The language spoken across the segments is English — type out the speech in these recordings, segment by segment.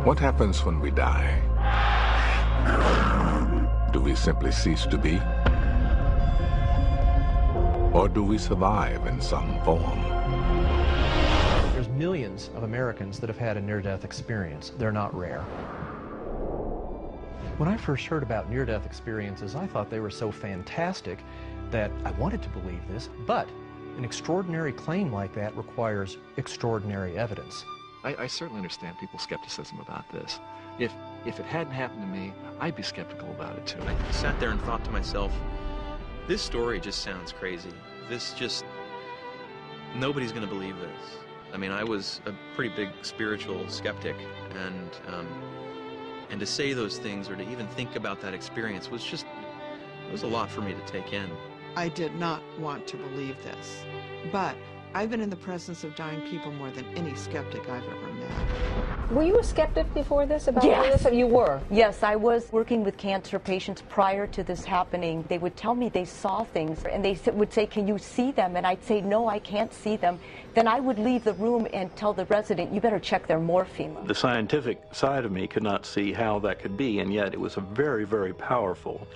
What happens when we die? Do we simply cease to be? Or do we survive in some form? There's millions of Americans that have had a near-death experience. They're not rare. When I first heard about near-death experiences, I thought they were so fantastic that I wanted to believe this, but an extraordinary claim like that requires extraordinary evidence. I certainly understand people's skepticism about this. If it hadn't happened to me, I'd be skeptical about it too. I sat there and thought to myself, this story just sounds crazy. Nobody's going to believe this. I mean, I was a pretty big spiritual skeptic, and to say those things or to even think about that experience it was a lot for me to take in. I did not want to believe this, but I've been in the presence of dying people more than any skeptic I've ever met. Were you a skeptic before this about Yes. this? You were? Yes, I was working with cancer patients prior to this happening. They would tell me they saw things, and they would say, can you see them? And I'd say, no, I can't see them. Then I would leave the room and tell the resident, you better check their morphine. The scientific side of me could not see how that could be, and yet it was a very, very powerful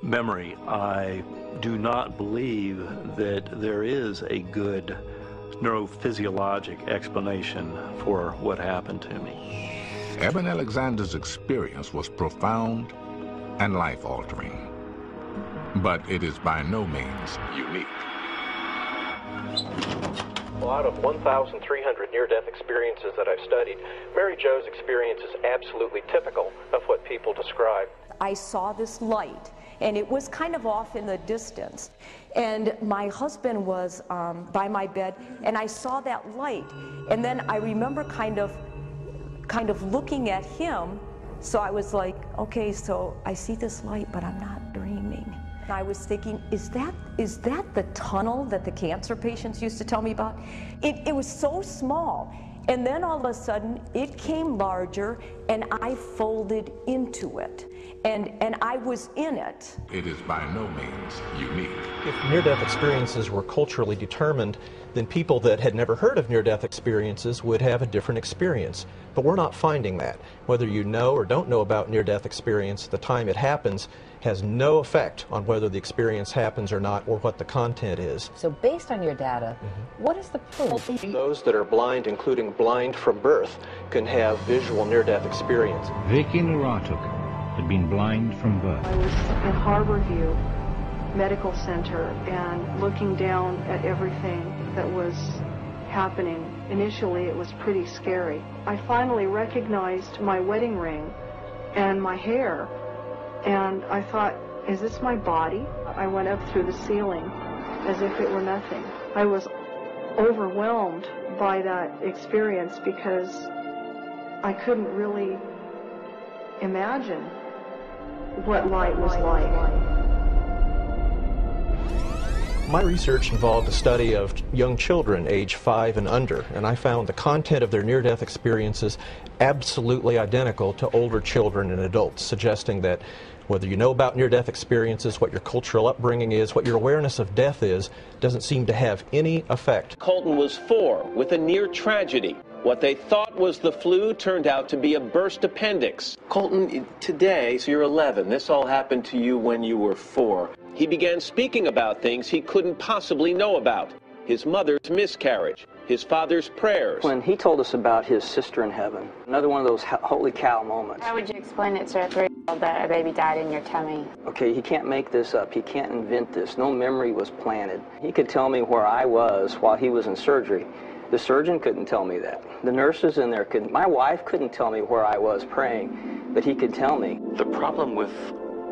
memory. I do not believe that there is a good neurophysiologic explanation for what happened to me. Eben Alexander's experience was profound and life-altering, but it is by no means unique. Well, out of 1,300 near-death experiences that I've studied, Mary Jo's experience is absolutely typical of what people describe. I saw this light, and it was kind of off in the distance. And my husband was by my bed, and I saw that light. And then I remember kind of looking at him. So I was like, okay, so I see this light, but I'm not dreaming. And I was thinking, is that the tunnel that the cancer patients used to tell me about? It was so small. And then all of a sudden, it came larger, and I folded into it. And I was in it. It is by no means unique. If near-death experiences were culturally determined, then people that had never heard of near-death experiences would have a different experience. But we're not finding that. Whether you know or don't know about near-death experience, the time it happens has no effect on whether the experience happens or not, or what the content is. So based on your data, what is the proof? Those that are blind, including blind from birth, can have visual near-death experience. Vicky Naratuk had been blind from birth. I was in Harborview Medical Center and looking down at everything that was happening. Initially, it was pretty scary. I finally recognized my wedding ring and my hair, and I thought, is this my body? I went up through the ceiling as if it were nothing. I was overwhelmed by that experience because I couldn't really imagine what light was like. My research involved a study of young children age 5 and under, and I found the content of their near-death experiences absolutely identical to older children and adults, suggesting that whether you know about near-death experiences, what your cultural upbringing is, what your awareness of death is, doesn't seem to have any effect. Colton was 4 with a near tragedy. What they thought was the flu turned out to be a burst appendix. Colton, today, so you're 11, this all happened to you when you were 4. He began speaking about things he couldn't possibly know about. His mother's miscarriage, his father's prayers. When he told us about his sister in heaven, another one of those holy cow moments. How would you explain it to a 3-year-old that a baby died in your tummy? Okay, he can't make this up. He can't invent this. No memory was planted. He could tell me where I was while he was in surgery. The surgeon couldn't tell me that. The nurses in there couldn't. My wife couldn't tell me where I was praying, but he could tell me. The problem with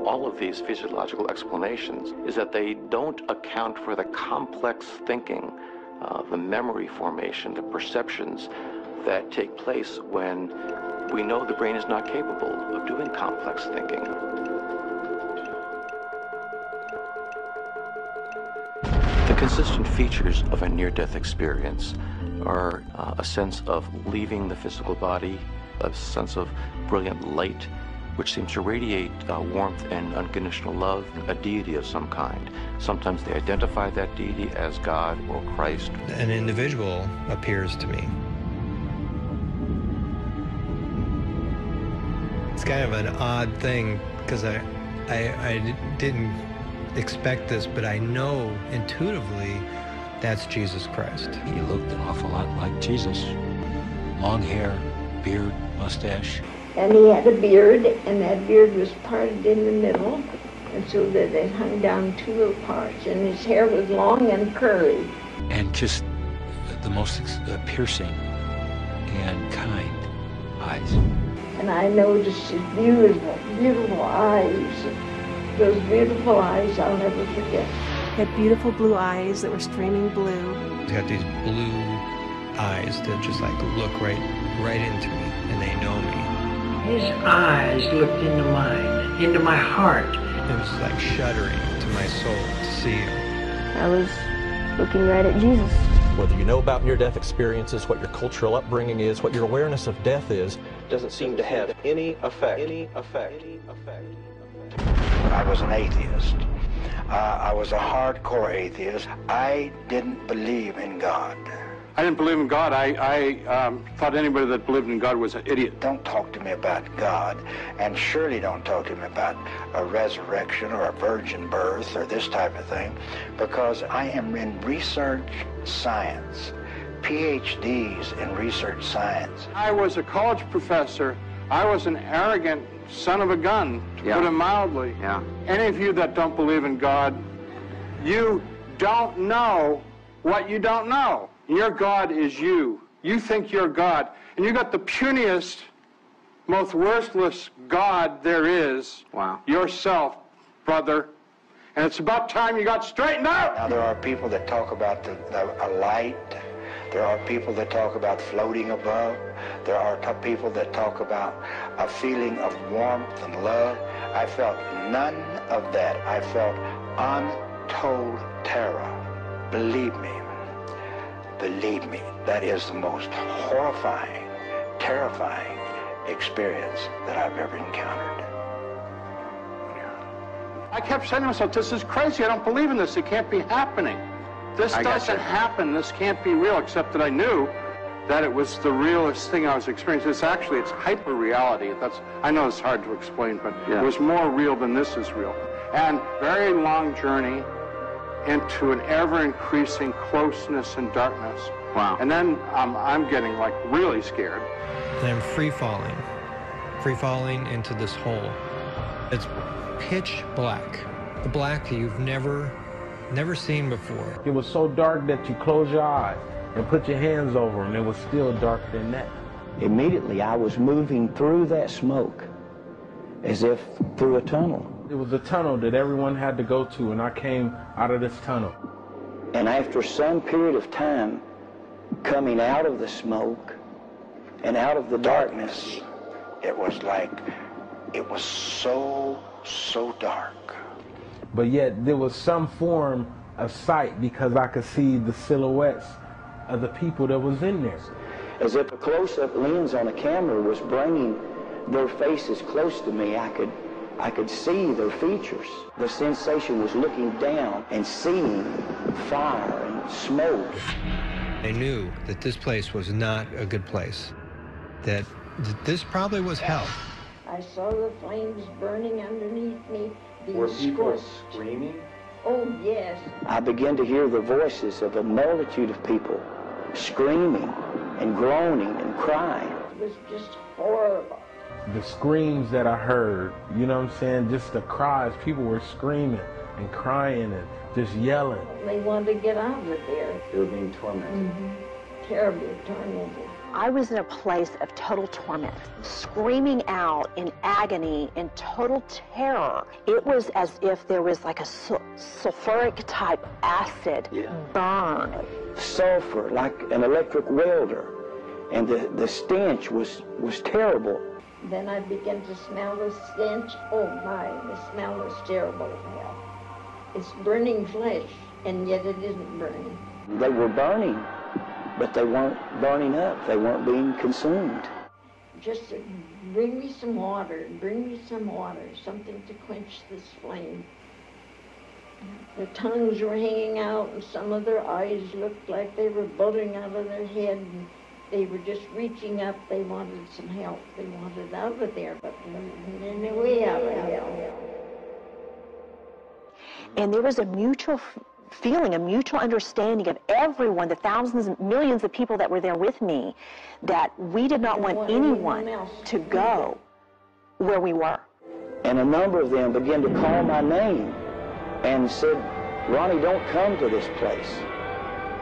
all of these physiological explanations is that they don't account for the complex thinking, the memory formation, the perceptions that take place when we know the brain is not capable of doing complex thinking. The consistent features of a near-death experience are a sense of leaving the physical body, a sense of brilliant light, which seems to radiate warmth and unconditional love, a deity of some kind. Sometimes they identify that deity as God or Christ. An individual appears to me. kind of an odd thing because I didn't expect this, but I know intuitively that's Jesus Christ. He looked an awful lot like Jesus. Long hair, beard, mustache. And he had a beard, and that beard was parted in the middle, and so that it hung down two little parts, and his hair was long and curly. And just the most piercing and kind eyes. And I noticed his beautiful, beautiful eyes. Those beautiful eyes I'll never forget. He had beautiful blue eyes that were streaming blue. He's got these blue eyes that just like look right into me, and they know me. His eyes looked into my heart. It was like shuddering to my soul to see him. I was looking right at Jesus. Whether you know about near-death experiences, what your cultural upbringing is, what your awareness of death is, doesn't seem to have any effect. I was an atheist. I was a hardcore atheist. I didn't believe in God. I didn't believe in God. I thought anybody that believed in God was an idiot. Don't talk to me about God, and surely don't talk to me about a resurrection or a virgin birth or this type of thing, because I am in research science, PhDs in research science. I was a college professor. I was an arrogant son of a gun, to put it mildly. Yeah. Any of you that don't believe in God, you don't know what you don't know. Your God is you. You think you're God. And you got the puniest, most worthless God there is. Wow. Yourself, brother. And it's about time you got straightened out. Now, there are people that talk about a light. There are people that talk about floating above. There are people that talk about a feeling of warmth and love. I felt none of that. I felt untold terror. Believe me. Believe me, that is the most horrifying, terrifying experience that I've ever encountered. I kept saying to myself, this is crazy. I don't believe in this. It can't be happening. This doesn't happen. This can't be real, except that I knew that it was the realest thing I was experiencing. It's hyper-reality. I know it's hard to explain, but it was more real than this is real. And very long journey into an ever-increasing closeness and darkness. Wow. And then I'm getting like really scared. And I'm free falling into this hole. It's pitch black, the black you've never seen before. It was so dark that you close your eyes and put your hands over them. It was still darker than that. Immediately, I was moving through that smoke as if through a tunnel. It was a tunnel that everyone had to go to, and I came out of this tunnel. And after some period of time, coming out of the smoke and out of the darkness, it was so dark. But yet there was some form of sight because I could see the silhouettes of the people that was in there. As if a close-up lens on a camera was bringing their faces close to me, I could see their features. The sensation was looking down and seeing fire and smoke. I knew that this place was not a good place, that this probably was hell. I saw the flames burning underneath me. Were people screaming? Oh, yes. I began to hear the voices of a multitude of people screaming and groaning and crying. It was just horrible. The screams that I heard, you know what I'm saying, just the cries, people were screaming and crying and just yelling. They wanted to get out of there. They were being tormented. Terribly tormented. I was in a place of total torment, screaming out in agony, in total terror. It was as if there was like a sulfuric type acid burn. Sulfur, like an electric welder. And the stench was terrible. Then I began to smell the stench. Oh my, the smell is terrible. It's burning flesh, and yet it isn't burning. They were burning, but they weren't burning up. They weren't being consumed. Just bring me some water, something to quench this flame. Their tongues were hanging out, and some of their eyes looked like they were bubbling out of their head. They were just reaching up. They wanted some help. They wanted out of there, but in the way out of hell. And there was a mutual feeling, a mutual understanding of everyone, the thousands and millions of people that were there with me, that we did not want anyone to go where we were. And a number of them began to call my name and said, Ronnie, don't come to this place.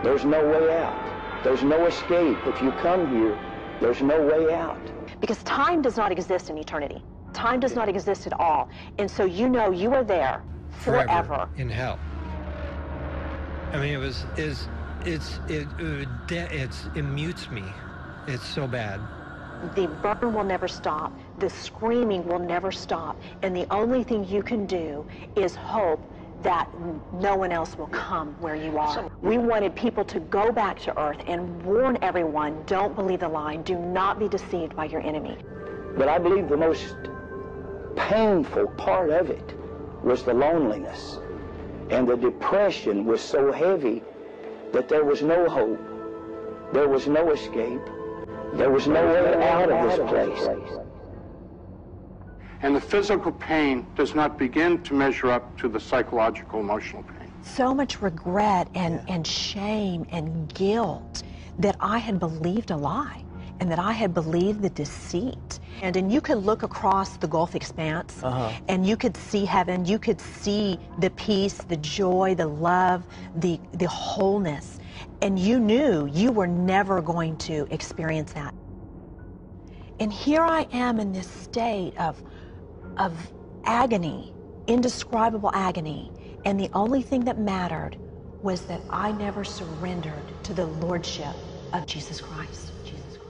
There's no way out. There's no escape. If you come here, there's no way out. Because time does not exist in eternity. Time does not exist at all. And so you know you are there forever. In hell. I mean, it mutes me. It's so bad. The burn will never stop. The screaming will never stop. And the only thing you can do is hope that no one else will come where you are. We wanted people to go back to earth and warn everyone, don't believe the lie, do not be deceived by your enemy. But I believe the most painful part of it was the loneliness. And the depression was so heavy that there was no hope. There was no escape. There was no way out of this place. And the physical pain does not begin to measure up to the psychological, emotional pain. So much regret and shame and guilt that I had believed a lie and that I had believed the deceit. And you could look across the Gulf expanse and you could see heaven, you could see the peace, the joy, the love, the wholeness. And you knew you were never going to experience that. And here I am in this state of agony, indescribable agony. And the only thing that mattered was that I never surrendered to the lordship of Jesus Christ. Jesus Christ.